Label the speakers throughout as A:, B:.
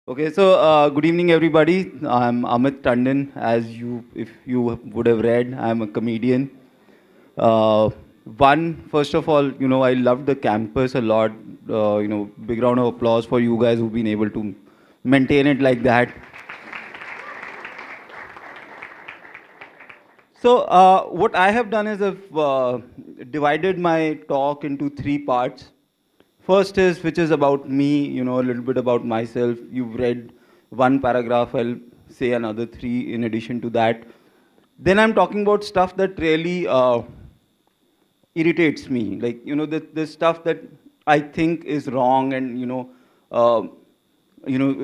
A: Okay, so good evening, everybody. I'm Amit Tandon. If you would have read, I'm a comedian. First of all, I love the campus a lot. Big round of applause for you guys who've been able to maintain it like that. So, what I have done is I've divided my talk into three parts. First is, which is about me, a little bit about myself. You've read one paragraph, I'll say another three in addition to that. Then I'm talking about stuff that really irritates me, like, the stuff that I think is wrong and, uh,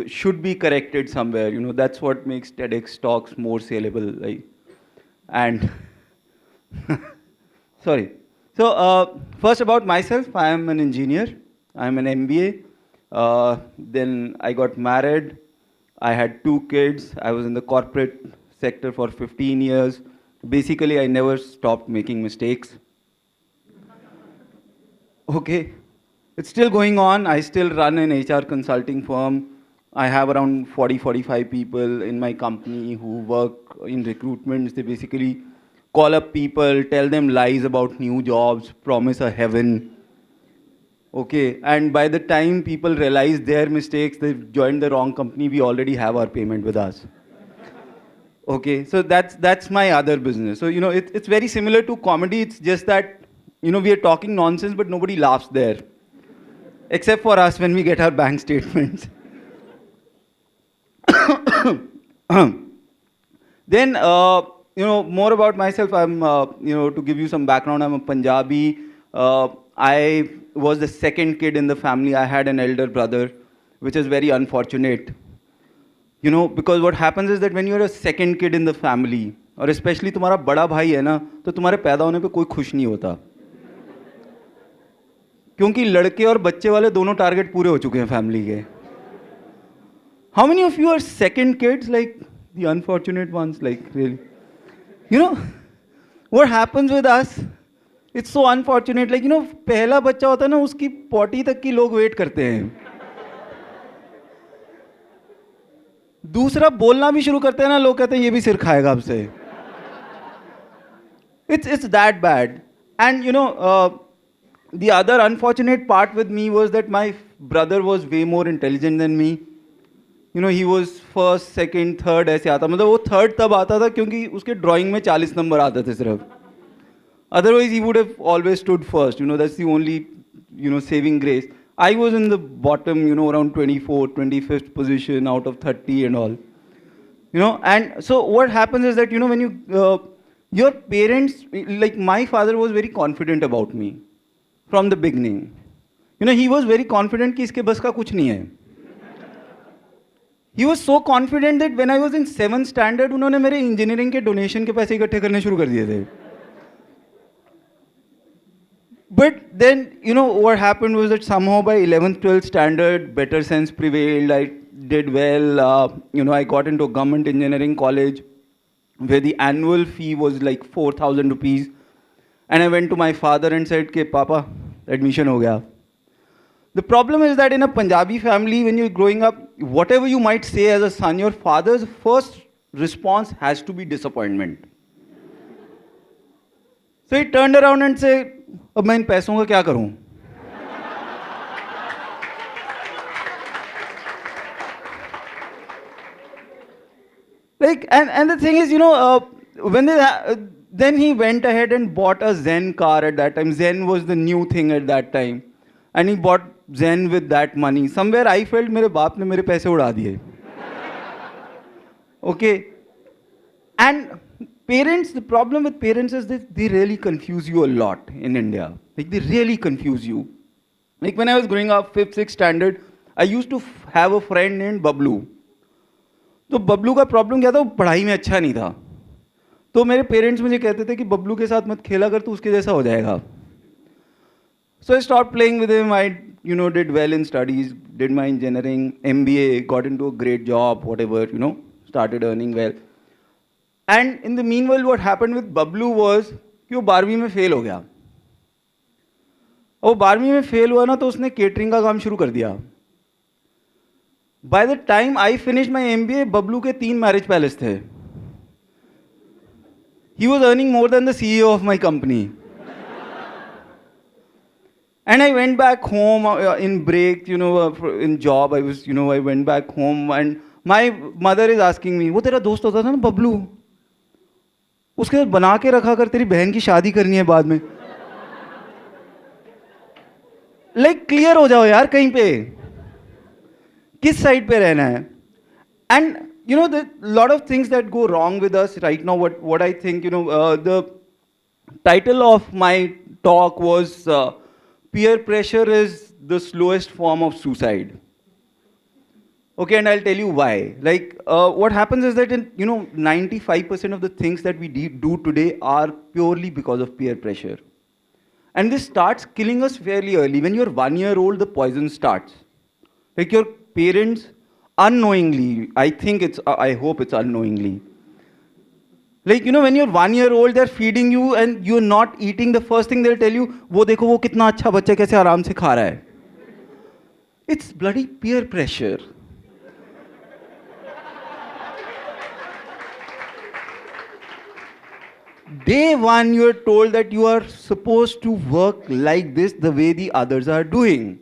A: should be corrected somewhere. That's what makes TEDx talks more saleable. Like, and sorry. So, first about myself, I am an engineer. I'm an MBA. Then I got married. I had two kids. I was in the corporate sector for 15 years. Basically, I never stopped making mistakes. Okay. It's still going on. I still run an HR consulting firm. I have around 40, 45 people in my company who work in recruitments. They basically call up people, tell them lies about new jobs, promise a heaven. Okay, and by the time people realize their mistakes, they've joined the wrong company, we already have our payment with us. Okay, so that's my other business. So, it's very similar to comedy. It's just that, we are talking nonsense, but nobody laughs there. Except for us when we get our bank statements. Then, more about myself. To give you some background, I'm a Punjabi. I was the second kid in the family. I had an elder brother, which is very unfortunate. Because what happens is that when you're a second kid in the family, और especially तुम्हारा बड़ा भाई है ना, तो तुम्हारे पैदा होने पे कोई खुश नहीं होता. क्योंकि लड़के और बच्चे वाले दोनों टारगेट पूरे हो चुके हैं फैमिली के. How many of you are second kids, like the unfortunate ones, like really? What happens with us? It's so unfortunate. Like, पहला बच्चा होता है ना, उसकी पॉटी तक की लोग वेट करते हैं. दूसरा बोलना भी शुरू करते हैं ना, लोग कहते हैं ये भी सिर खाएगा अब से. It's that bad. And the other unfortunate part with me was that my brother was way more intelligent than me. He was first, second, third ऐसे आता. मतलब वो थर्ड तब आता था क्योंकि उसके ड्राइंग में 40 नंबर आते थे सिर्फ. Otherwise, he would have always stood first. That's the only, saving grace. I was in the bottom, around 24th, 25th position out of 30 and all. And so what happens is that, when your parents, like my father was very confident about me from the beginning. He was very confident कि इसके बस का कुछ नहीं है. He was so confident that when I was in 7th standard, उन्होंने मेरे engineering के डोनेशन के पैसे इकट्ठे करने शुरू कर दिए थे. But then, what happened was that somehow by 11th, 12th standard, better sense prevailed. I did well. I got into a government engineering college where the annual fee was like 4,000 rupees. And I went to my father and said, "Ke Papa, admission ho gaya." The problem is that in a Punjabi family, when you're growing up, whatever you might say as a son, your father's first response has to be disappointment. So he turned around and said, अब मैं इन पैसों का क्या करूं? Like, and the thing is, then he went ahead and bought a Zen car at that time. Zen was the new thing at that time. And he bought Zen with that money. Somewhere I felt मेरे बाप ने मेरे पैसे उड़ा दिए. Okay. And parents, the problem with parents is that they really confuse you a lot in India. Like, they really confuse you. Like, when I was growing up, 5th, 6th standard, I used to have a friend named Bablu. तो बबलू का problem क्या था, वो पढ़ाई में अच्छा नहीं था. तो मेरे पेरेंट्स मुझे कहते थे कि बबलू के साथ मत खेला कर, तो उसके जैसा हो जाएगा. So I stopped playing with him. I, did well in studies, did my engineering, MBA, got into a great job, whatever, started earning well. And in the meanwhile, what happened with Bablu was कि वो 12वीं में fail हो गया. और वो 12वीं में फेल हुआ ना, तो उसने केटरिंग का काम शुरू कर दिया. By the time I finished my MBA, Bablu के 3 marriage palace थे. He was earning more than the CEO of my company. And I went back home in break, in job. I went back home and my mother is asking me, वो तेरा दोस्त होता था ना बबलू, उसके साथ बना के रखा कर, तेरी बहन की शादी करनी है बाद में. Like clear हो जाओ यार कहीं पे, किस साइड पे रहना है. And the lot of things that go wrong with us right now. What I think, the title of my talk was peer pressure is the slowest form of suicide. Okay, and I'll tell you why. Like, what happens is that 95% of the things that we do today are purely because of peer pressure. And this starts killing us fairly early. When you're 1 year old, the poison starts. Like your parents, unknowingly, I hope it's unknowingly. Like, when you're 1 year old, they're feeding you and you're not eating, the first thing they'll tell you, wo dekho, wo kitna acha bachcha kaise aaram se kha raha hai. It's bloody peer pressure. Day one, you're told that you are supposed to work like this, the way the others are doing.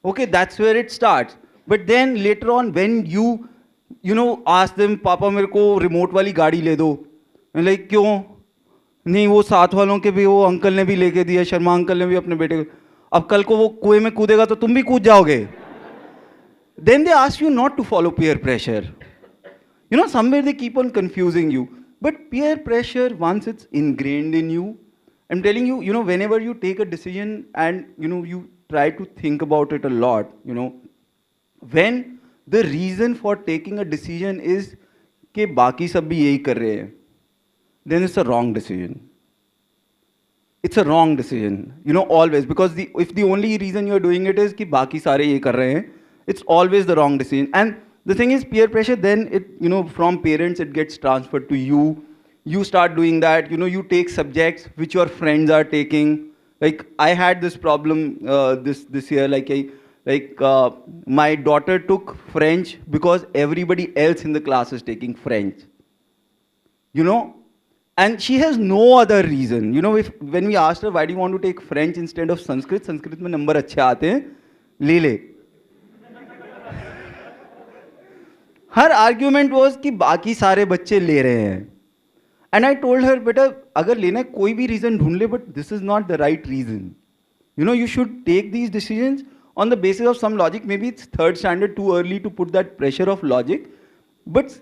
A: Okay, that's where it starts. But then later on, when you ask them, पापा मेरे को remote वाली गाड़ी ले दो, like क्यों? नहीं, वो साथ वालों के भी, वो अंकल ने भी लेके दिया, शर्मा अंकल ने भी अपने बेटे को, अब कल को वो कुएं में कूदेगा तो तुम भी कूद जाओगे. Then they ask you not to follow peer pressure. Somewhere they keep on confusing you. But peer pressure, once it's ingrained in you, I'm telling you, whenever you take a decision and, you try to think about it a lot, when the reason for taking a decision is कि बाकी सब भी यही कर रहे हैं, then it's a wrong decision. It's a wrong decision, always. Because if the only reason you're doing it is कि बाकी सारे ये कर रहे हैं, it's always the wrong decision. And the thing is, peer pressure, then it, from parents, it gets transferred to you. You start doing that. You take subjects which your friends are taking. Like I had this problem this year. My daughter took French because everybody else in the class is taking French. And she has no other reason. When we asked her, why do you want to take French instead of Sanskrit? Sanskrit में number अच्छे आते हैं, ले ले. Her argument was कि बाकी सारे बच्चे ले रहे हैं. And I told her, बेटा अगर लेना है कोई भी reason ढूंढ ले, but this is not the right reason. You should take these decisions on the basis of some logic. Maybe it's third standard, too early to put that pressure of logic. But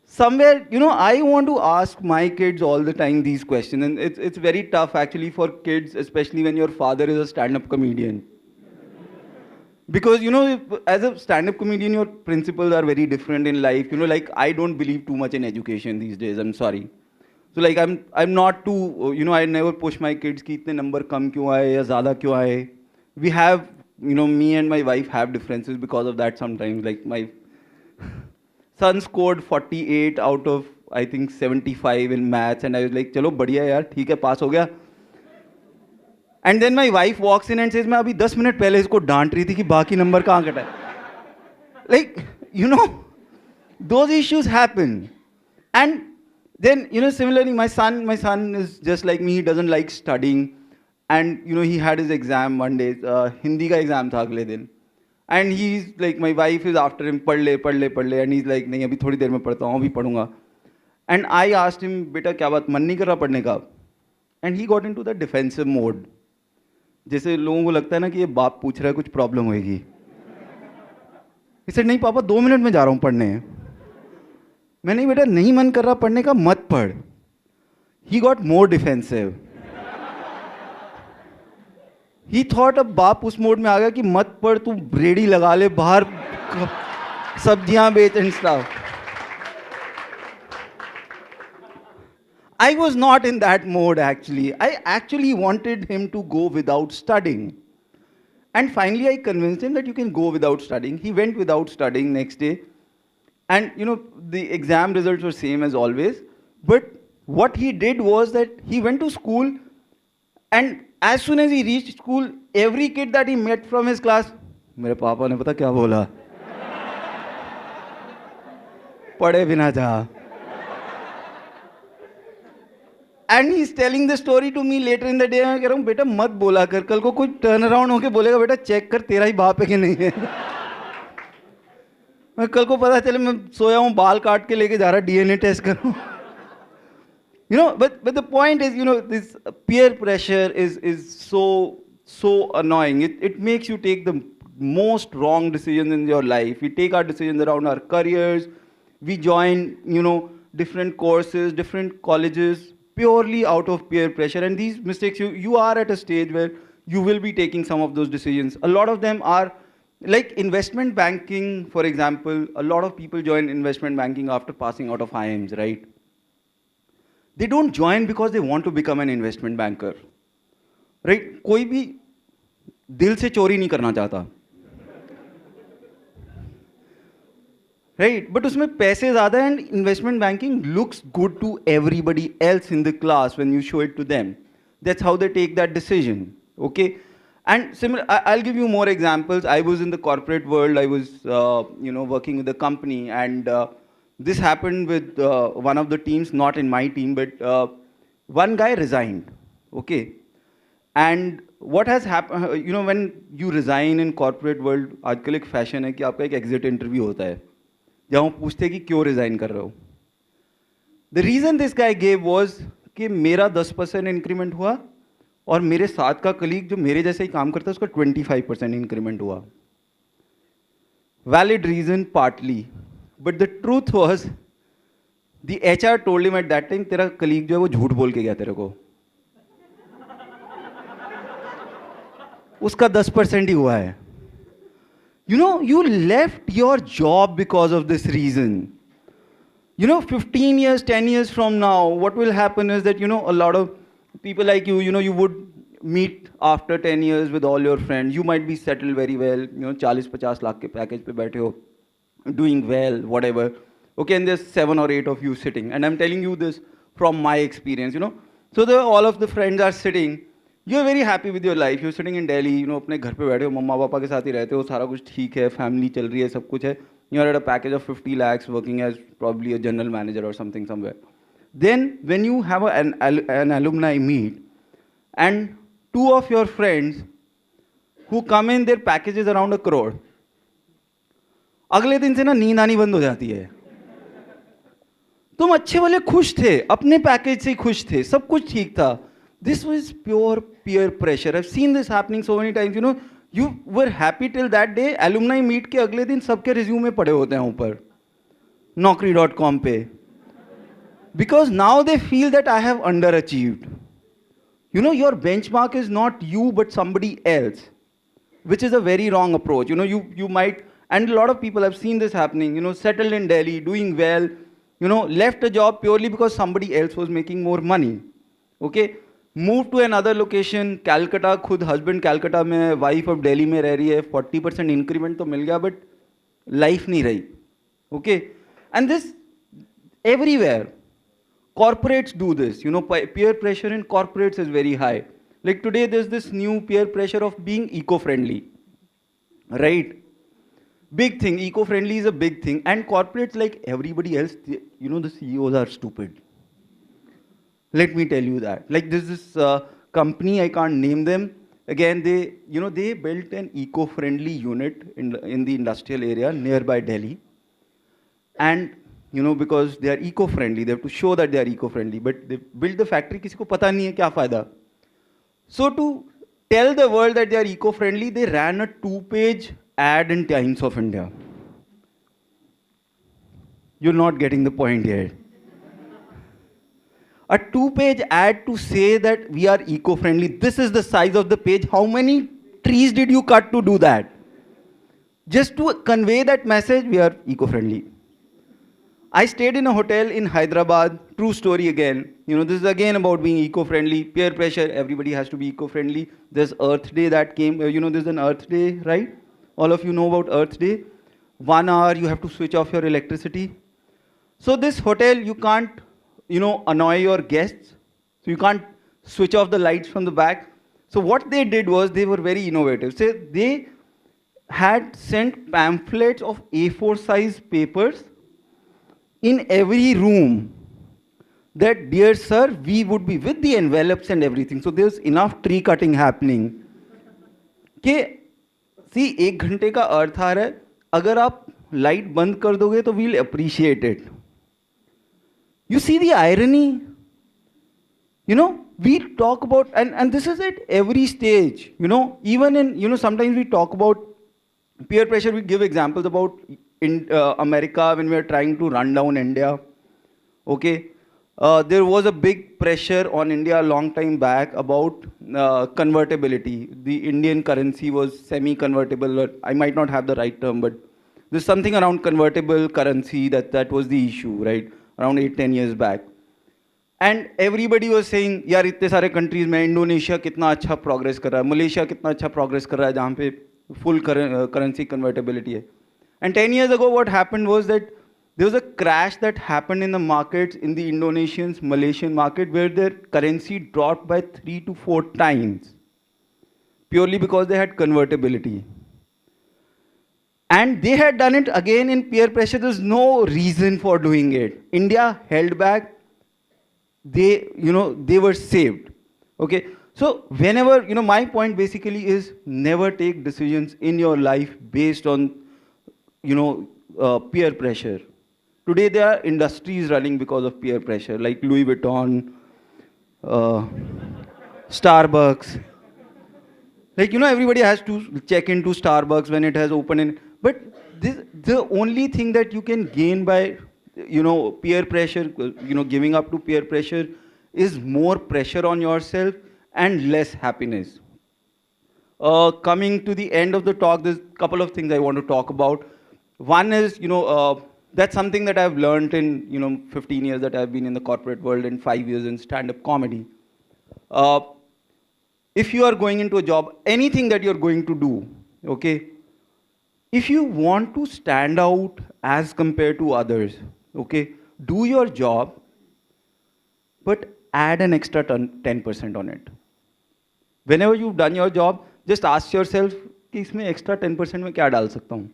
A: somewhere, I want to ask my kids all the time these questions. And it's very tough actually for kids, especially when your father is a stand-up comedian. Because, as a stand-up comedian, your principles are very different in life. Like, I don't believe too much in education these days. I'm sorry. So, like, I'm not too, I never push my kids कि इतने number कम क्यों आए या ज़्यादा क्यों आए. We have, me and my wife have differences because of that sometimes. Like, my son scored 48 out of, I think, 75 in maths. And I was like, चलो बढ़िया यार, ठीक है, पास हो गया. And then my wife walks in and says, मैं अभी 10 minute पहले इसको डांट रही थी कि बाकी नंबर कहाँ कटा है. Like, those issues happen. And then, similarly, my son is just like me. He doesn't like studying. And, he had his exam one day. Hindi ka exam tha agle din. And he's like, my wife is after him, पढ़ ले. And he's like, नहीं, अभी थोड़ी देर में पढ़ता हूँ, अभी पढ़ूंगा. And I asked him, बेटा क्या बात, मन नहीं कर रहा पढ़ने का? And he got into the defensive mode. जैसे लोगों को लगता है ना कि ये बाप पूछ रहा है, कुछ प्रॉब्लम होगी. He said, नहीं पापा 2 मिनट में जा रहा हूँ पढ़ने. मैं नहीं बेटा, नहीं मन कर रहा पढ़ने का, मत पढ़. He got more defensive. He thought अब बाप उस मोड में आ गया कि मत पढ़, तू रेडी लगा ले, बाहर सब्जियां बेच and stuff. I was not in that mode actually. I actually wanted him to go without studying. And finally I convinced him that you can go without studying. He went without studying next day. And the exam results were same as always. But what he did was that he went to school And as soon as he reached school, every kid that he met from his class, मेरे पापा ने पता क्या बोला, पढ़े बिना जा. And he's telling the story to me later in the day. मैं कह रहा हूँ बेटा मत बोला कर, कल को कोई टर्न अराउंड होके बोलेगा बेटा चेक कर तेरा ही बाप है कि नहीं है. मैं कल को पता चले मैं सोया हूँ बाल काट के लेके जा रहा डीएनए टेस्ट करूँ. But the point is, this peer pressure is so annoying. It makes you take the most wrong decisions in your life. We take our decisions around our careers. We join, different courses, different colleges, purely out of peer pressure. And these mistakes, you are at a stage where you will be taking some of those decisions. A lot of them are like investment banking, for example. A lot of people join investment banking after passing out of IIMs, right? They don't join because they want to become an investment banker, right? कोई भी दिल से चोरी नहीं करना चाहता, right? But उसमें पैसे ज़्यादा and investment banking looks good to everybody else in the class when you show it to them. That's how they take that decision, okay? And similar, I'll give you more examples. I was in the corporate world. I was, working with a company, and this happened with one of the teams, not in my team, but one guy resigned, okay? And what has happened, when you resign in corporate world, आजकल एक fashion है कि आपका एक exit interview होता है, जहाँ वो पूछते हैं कि क्यों resign कर रहे हो. The reason this guy gave was कि मेरा 10% increment हुआ और मेरे साथ का colleague जो मेरे जैसे ही काम करता है उसका 25% increment हुआ. Valid reason partly. But the truth was, the HR told him at that time, तेरा colleague जो है वो झूठ बोल के गया तेरे को. उसका 10% ही हुआ है. You left your job because of this reason. 15 years, 10 years from now, what will happen is that, a lot of people like you, you would meet after 10 years with all your friends. You might be settled very well, 40-50 lakh के package पे बैठे हो, doing well, whatever. Okay, and there's 7 or 8 of you sitting. And I'm telling you this from my experience, So all of the friends are sitting. You're very happy with your life. You're sitting in Delhi, अपने घर पे बैठे हो, मम्मा पापा के साथ ही रहते हो, सारा कुछ ठीक है, family चल रही है, सब कुछ है. You're at a package of 50 lakhs working as probably a general manager or something somewhere. Then when you have an alumni meet and 2 of your friends who come in, their package is around 1 crore. अगले दिन से ना नींद आनी बंद हो जाती है. तुम अच्छे वाले खुश थे, अपने पैकेज से खुश थे, सब कुछ ठीक था. This was pure peer pressure. I've seen this happening so many times. You were happy till that day. Alumni meet के अगले दिन सबके resume पड़े होते हैं ऊपर naukri.com पे. Because now they feel that I have underachieved. Your benchmark is not you but somebody else, which is a very wrong approach. You might, and a lot of people have seen this happening, settled in Delhi, doing well, left a job purely because somebody else was making more money. Okay? Moved to another location, Calcutta, खुद husband Calcutta में है, wife of Delhi में रह रही है, 40% increment तो मिल गया, but life नहीं रही. Okay? And this everywhere. Corporates do this, peer pressure in corporates is very high. Like today, there's this new peer pressure of being eco-friendly, right? Big thing, eco-friendly is a big thing. And corporates, like everybody else, the CEOs are stupid. Let me tell you that. Like this company, I can't name them. Again, they built an eco-friendly unit in the industrial area nearby Delhi. And because they are eco-friendly, they have to show that they are eco-friendly. But they built the factory, किसी को पता नहीं है क्या फायदा. So to tell the world that they are eco-friendly, they ran a 2-page ad in Times of India. You're not getting the point yet. A 2-page ad to say that we are eco-friendly. This is the size of the page. How many trees did you cut to do that? Just to convey that message, we are eco-friendly. I stayed in a hotel in Hyderabad, true story again. This is again about being eco-friendly, peer pressure, everybody has to be eco-friendly. There's Earth Day that came, there's an Earth Day, right? All of you know about Earth Day. 1 hour, you have to switch off your electricity. So this hotel, you can't, annoy your guests. So you can't switch off the lights from the back. So what they did was they were very innovative. So they had sent pamphlets of A4 size papers in every room that, dear sir, we would be with the envelopes and everything. So there's enough tree cutting happening. कि सी 1 घंटे का अर्थ आ रहा है, अगर आप light बंद कर दोगे तो we'll appreciate it. You see the irony? You know, we talk about, and this is at every stage, you know, even in, you know, sometimes we talk about peer pressure, we give examples about in America when we are trying to run down India. Okay. There was a big pressure on India a long time back about convertibility. The Indian currency was semi-convertible. I might not have the right term, but there's something around convertible currency that was the issue, right? Around 8-10 years back. And everybody was saying, यार इतने सारे countries में Indonesia कितना अच्छा progress कर रहा है, Malaysia कितना अच्छा progress कर रहा है जहाँ पे full currency convertibility है. And 10 years ago, what happened was that there was a crash that happened in the markets, in the Indonesian, Malaysian market, where their currency dropped by 3 to 4 times, purely because they had convertibility. And they had done it again in peer pressure. There's no reason for doing it. India held back. They, you know, they were saved. Okay. So whenever, you know, my point basically is never take decisions in your life based on, you know, peer pressure. Today there are industries running because of peer pressure, like Louis Vuitton, Starbucks. Like, you know, everybody has to check into Starbucks when it has opened in. But the only thing that you can gain by, you know, peer pressure, you know, giving up to peer pressure is more pressure on yourself and less happiness. Coming to the end of the talk, there's a couple of things I want to talk about. One is, you know, that's something that I've learned in, you know, 15 years that I've been in the corporate world and 5 years in stand-up comedy. If you are going into a job, anything that you're going to do, okay, if you want to stand out as compared to others, okay, do your job, but add an extra 10% on it. Whenever you've done your job, just ask yourself, कि इसमें extra 10% में क्या डाल सकता हूँ?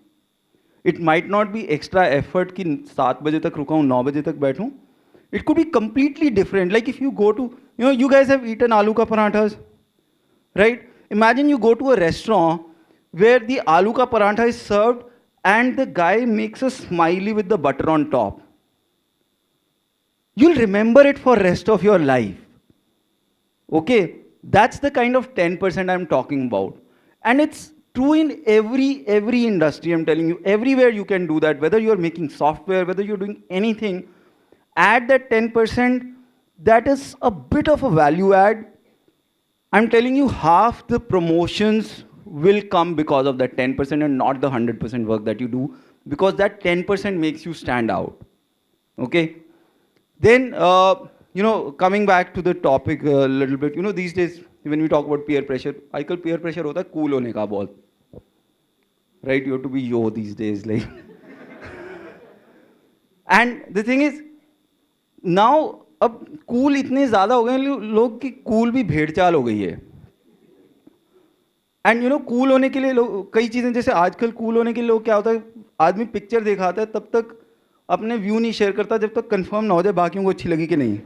A: It might not be extra effort कि 7 बजे तक रुका हूँ, 9 बजे तक बैठूँ. It could be completely different. Like if you go to, you know, you guys have eaten aloo ka parathas, right? Imagine you go to a restaurant where the aloo ka paratha is served and the guy makes a smiley with the butter on top. You'll remember it for rest of your life. Okay, that's the kind of 10% I'm talking about. And it's true in every industry, I'm telling you. Everywhere you can do that, whether you're making software, whether you're doing anything, add that 10%, that is a bit of a value add. I'm telling you, half the promotions will come because of that 10% and not the 100% work that you do, because that 10% makes you stand out. Okay? Then, you know, coming back to the topic a little bit, you know, these days, when we talk about peer pressure, आजकल peer pressure होता है cool होने का बहुत. Right? You have to be yo these days, like. And the thing is, now, अब cool इतने ज़्यादा हो गए हैं लोग कि cool भी भेड़चाल हो गई है. And you know, cool होने के लिए लोग कई चीज़ें, जैसे आजकल cool होने के लिए लोग क्या होता है, आदमी पिक्चर दिखाता है तब तक अपने व्यू नहीं शेयर करता जब तक कंफर्म ना हो जाए बाकियों को अच्छी लगी कि नहीं.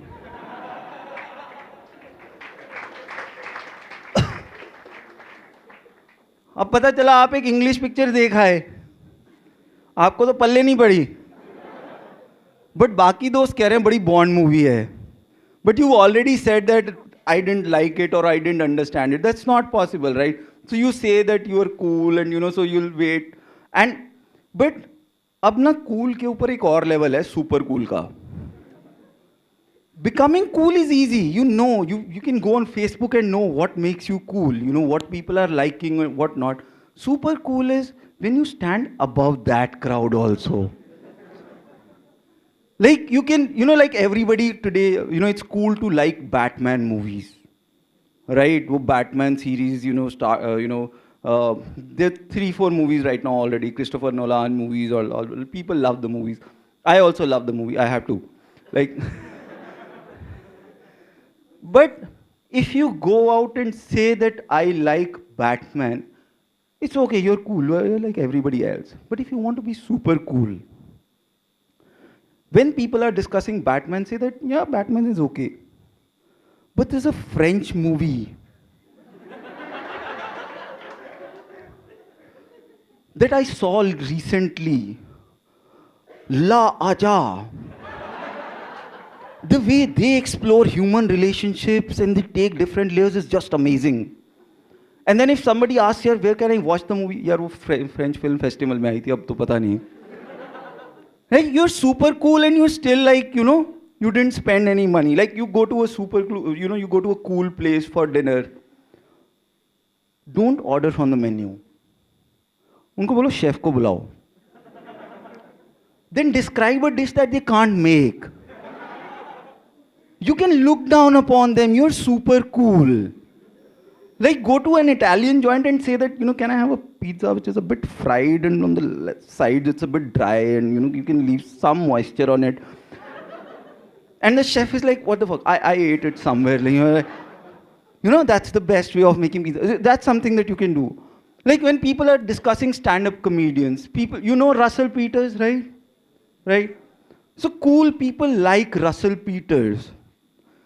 A: अब पता चला आप एक इंग्लिश पिक्चर देखा है, आपको तो पल्ले नहीं पड़ी, बट बाकी दोस्त कह रहे हैं बड़ी बॉन्ड मूवी है, but you already said that I didn't like it और I didn't understand it. That's not possible, right? So you say that you are cool and you know, so you will wait and, but अब ना cool के ऊपर एक और level है, super cool का. Becoming cool is easy. You know, you can go on Facebook and know what makes you cool. You know what people are liking and what not. Super cool is when you stand above that crowd also. Like you can, you know, like everybody today, you know, it's cool to like Batman movies, right? Wo Batman series, you know, there are 3-4 movies right now already. Christopher Nolan movies, all people love the movies. I also love the movie. I have to, like. But If you go out and say that I like Batman, it's okay, you're cool, you're like everybody else. But if you want to be super cool, when people are discussing Batman, say that, yeah, Batman is okay. But there's a French movie that I saw recently, La Aja. The way they explore human relationships and they take different layers is just amazing. And then if somebody asks here, where can I watch the movie? यार वो French film festival में आई थी, अब तो पता नहीं. Like you're super cool and you're still like, you didn't spend any money. Like you go to a you go to a cool place for dinner. Don't order from the menu. उनको बोलो chef को बुलाओ. Then describe a dish that they can't make. You can look down upon them. You're super cool. Like go to an Italian joint and say that, can I have a pizza which is a bit fried and on the sides it's a bit dry and, you can leave some moisture on it. And the chef is like, what the fuck? I ate it somewhere. Like, that's the best way of making pizza. That's something that you can do. Like when people are discussing stand-up comedians, people, Russell Peters, right? Right? So cool people like Russell Peters.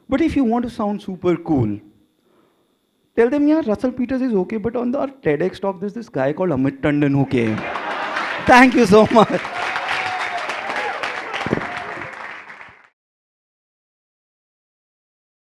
A: But if you want to sound super cool, tell them, yeah, Russell Peters is okay, but on our TEDx talk, there's this guy called Amit Tandon who came. Thank you so much.